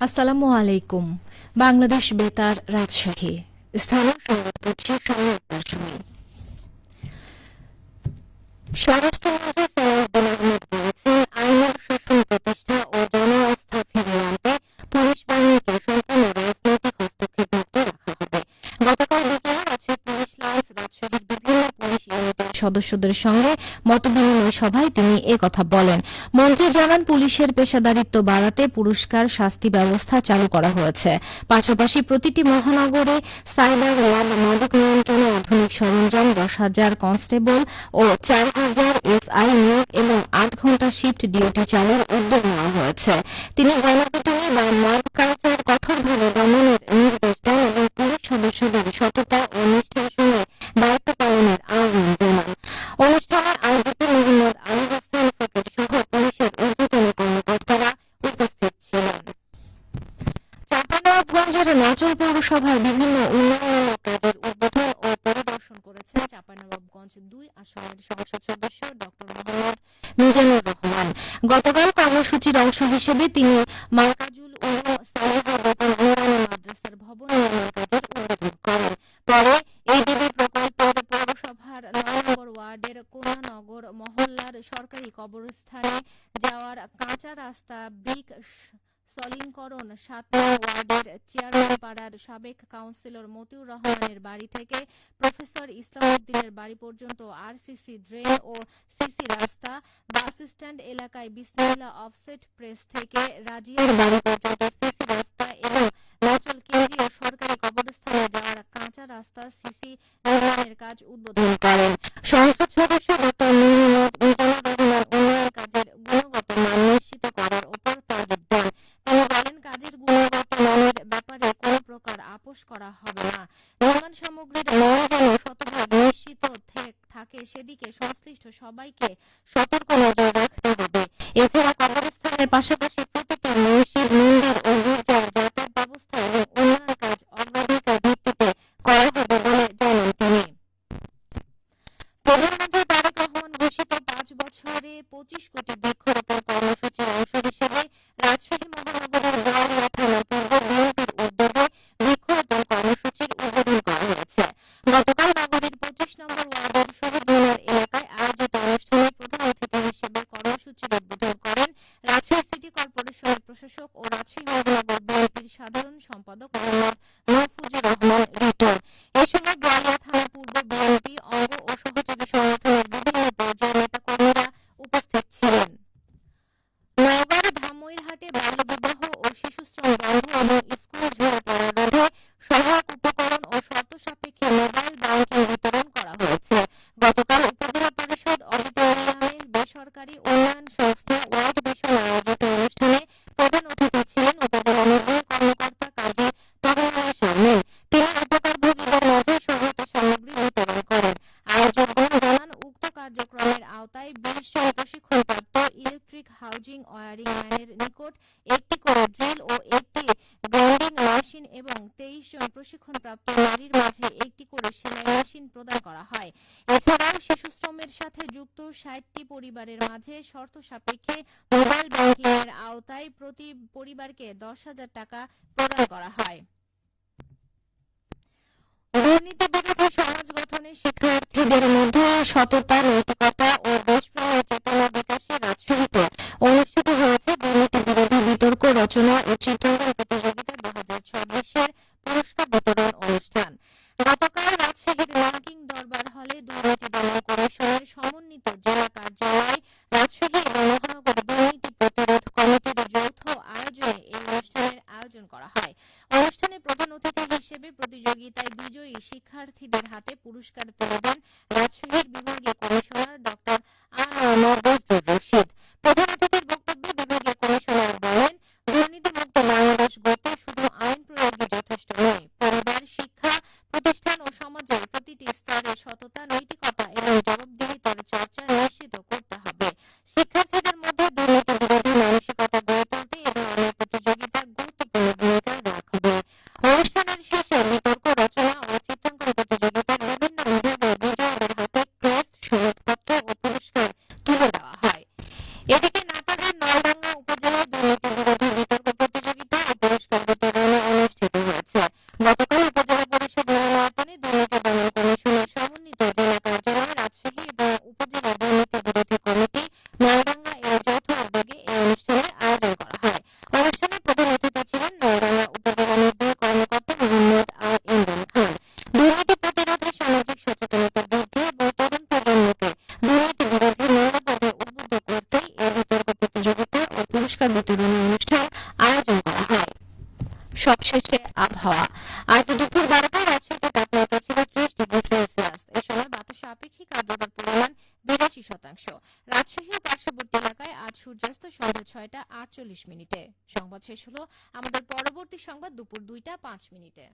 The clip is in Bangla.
আসসালামু আলাইকুম। বাংলাদেশ বেতার, রাজশাহী। স্থানীয় সংবাদ পড়ছি সংবাদ শুনি। স্বরাষ্ট্রমন্ত্রী সালাউদ্দিন আহমেদ বলেছেন, আইন ও শাসন প্রতিষ্ঠা ও জনআস্থা ফিরিয়ে আনতে পুলিশ বাহিনীকে সম্পূর্ণ রাজনৈতিক হস্তক্ষেপ মুক্ত রাখা হবে। গতকাল বিকেলে রাজশাহী পুলিশ লাইনস রাজশাহীর বিভিন্ন পুলিশ ইউনিটের সদস্যদের সঙ্গে মতবিনিময় সভায় তিনি একথা বলেন। মন্ত্রী জানান, পুলিশের পেশাদারিত্ব বাড়াতে পুরস্কার শাস্তি ব্যবস্থা চালু করা হয়েছে। পাশাপাশি প্রতিটি মহানগরে সাইবার ল্যাব, মাদক নিয়ন্ত্রণে আধুনিক সরঞ্জাম, 10,000 কনস্টেবল ও 4,000 এসআই নিয়োগ এবং 8 ঘণ্টা শিফট ডিউটি চালুর উদ্যোগ নেওয়া হয়েছে। তিনি গণপিটুনি বা মব কালচার কঠোরভাবে দমনের নির্দেশ দেন এবং পুলিশ সদস্যদের সততা ও নিষ্ঠার সঙ্গে দায়িত্ব পালনের আহ্বান জানান। অনুষ্ঠানে আইজিপি মোহাম্মদ আলী হোসেন ফকির সহ পুলিশের ঊর্ধ্বতন কর্মকর্তারা উপস্থিত ছিলেন। চাঁপাইনবাবগঞ্জের নাচল পৌরসভার বিভিন্ন উন্নয়নমূলক কাজের উদ্বোধন ও পরিদর্শন করেছেন চাঁপাইনবাবগঞ্জ 2 আসনের সংসদ সদস্য ড মোহাম্মদ মিজানুর রহমান। গতকাল কর্মসূচির অংশ হিসেবে তিনি মার্কাজুল উলুম সালেহা বেগম নুরানী মাদ্রাসার ভবন নির্মাণ কাজের উদ্বোধন করেন। পরে এডিবি প্রকল্পের পৌরসভার 9 নম্বর ওয়ার্ডের কোনানগর মহল্লার সরকারি কবরস্থানে যাওয়ার কাঁচা রাস্তা ব্রিক সলিংকরণ, 7 নং ওয়ার্ডের চেয়ারম্যান পাড়ার সাবেক কাউন্সিলর মতিউর রহমানের বাড়ি থেকে প্রফেসর ইসলাম উদ্দিনের বাড়ি পর্যন্ত আরসিসি ড্রেন ও সিসি রাস্তা, বাস স্ট্যান্ড এলাকায় বিসমিল্লাহ অফসেট প্রেস থেকে রাজিয়ার বাড়ি পর্যন্ত সিসি রাস্তা এবং নাচল কেন্দ্রীয় সরকারি কবরস্থানে যাওয়ার কাঁচা রাস্তা সিসি নির্মাণের কাজ উদ্বোধন করেন। সংসদ সদস্য ড মিজানুর রহমান উন্নয়ন কাজের গুণগত মান নিশ্চিত করার উপর তাগিদ দেন। তিনি বলেন, কাজের গুণগত মানের ব্যাপারে কোনো প্রকার আপোষ করা হবে না। নির্মাণ সামগ্রীর মান যেন শতভাগ নিশ্চিত থাকে সেদিকে সংশ্লিষ্ট সবাইকে সতর্ক নজর রাখতে হবে। এছাড়া কবরস্থানের পাশাপাশি প্রতিটি মসজিদ, মন্দির ও গির্জার যাতায়াত ব্যবস্থা এবং উন্নয়ন কাজ অগ্রাধিকার ভিত্তিতে করা হবে বলে জানান তিনি। প্রধানমন্ত্রী তারেক রহমান ঘোষিত 5 বছরে 25 কোটি বৃক্ষরোপণ কর্মসূচির অংশ হিসেবে রাজশাহী মহানগরের বোয়ালিয়া থানা পূর্ব বিএনপির উদ্যোগে বৃক্ষরোপণ কর্মসূচির উদ্বোধন করা হয়েছে। গতকাল নগরীর 25 নম্বর ওয়ার্ডের শহীদ মিনার এলাকায় আয়োজিত অনুষ্ঠানে প্রধান অতিথি হিসেবে কর্মসূচির উদ্বোধন করেন রাজশাহী সিটি কর্পোরেশনের প্রশাসক ও রাজশাহী মহানগর বিএনপির সাধারণ সম্পাদক মোহাম্মদ মাহফুজুর রহমান রিটন। এ সময় বোয়ালিয়া থানা পূর্ব বিএনপি অঙ্গ ও সহযোগী সংগঠনের বিভিন্ন পর্যায়ের নেতাকর্মীরা উপস্থিত ছিলেন। নওগাঁর ধামইরহাটে বাল্যবিবাহ ও শিশুশ্রম বন্ধ এবং স্কুল ঝরে পড়া রোধে সহায়ক উপকরণ ও শর্ত সাপেক্ষে মোবাইল ব্যাংকিং বিতরণ করা হয়েছে। গতকাল উপজেলা পরিষদ অডিটোরিয়ামে বেসরকারি উন্নয়ন সংস্থা ওয়ার্ড ভিশন আয়োজিত অনুষ্ঠানে প্রধান অতিথি ছিলেন উপজেলা নির্বাহী কর্মকর্তা কাজী তহমিনা শারমিন। তিনি উপকারভোগীদের মাঝে সহায়তা সামগ্রী বিতরণ করেন। আয়োজকগণ জানান, উক্ত কার্যক্রমের আওতায় 20 জন প্রশিক্ষণপ্রাপ্ত ইলেকট্রিক হাউজিং ওয়ারিং ম্যানের নিকট একটি করে ড্রিল ও একটি গ্রাইন্ডিং মেশিন এবং 23 জন প্রশিক্ষণপ্রাপ্ত নারীর মাঝে একটি করে সেলাই মেশিন প্রদান করা হয়। এছাড়াও শিশুশ্রমের সাথে যুক্ত 60টি পরিবারের মাঝে শর্ত সাপেক্ষে মোবাইল ব্যাংকিং এর আওতায় প্রতি পরিবারকে 10,000 টাকা প্রদান করা হয়। দুর্নীতি বিরোধী সমাজ গঠনে শিক্ষার্থীদের মধ্যে সততা, নৈতিকতা ও দেশপ্রেমের চেতনা বিকাশে রাজশাহীতে অনুষ্ঠিত হয়েছে দুর্নীতি বিরোধী বিতর্ক রচনা ও চিত্রাঙ্কন প্রতিযোগিতা 2026-এর পুরস্কার বিতরণ অনুষ্ঠান। গতকাল রাজশাহীর র্যাঙ্কিং দরবার হলে দুর্নীতি দমন কমিশনের সমন্বিত জেলা কার্যালয়, রাজশাহী এবং মহানগর দুর্নীতি প্রতিরোধ কমিটির যৌথ আয়োজনে এই অনুষ্ঠানের আয়োজন করা হয়। অনুষ্ঠানে প্রধান অতিথি হিসেবে প্রতিযোগিতায় বিজয়ী শিক্ষার্থীদের হাতে পুরস্কার তুলে দেন রাজশাহীর বিভাগীয় কমিশনার ড বজলুর রশিদ। প্রধান অতিথির বক্তব্যে বিভাগীয় কমিশনার বলেন, দুর্নীতিমুক্ত বাংলাদেশ পরিমাণ ৮২%। রাজশাহী ও পার্শ্ববর্তী এলাকায় আজ সূর্যাস্ত সন্ধ্যা ৬টা ৪৮ মিনিটে। সংবাদ শেষ হলো। আমাদের পরবর্তী সংবাদ দুপুর ২টা ৫ মিনিটে।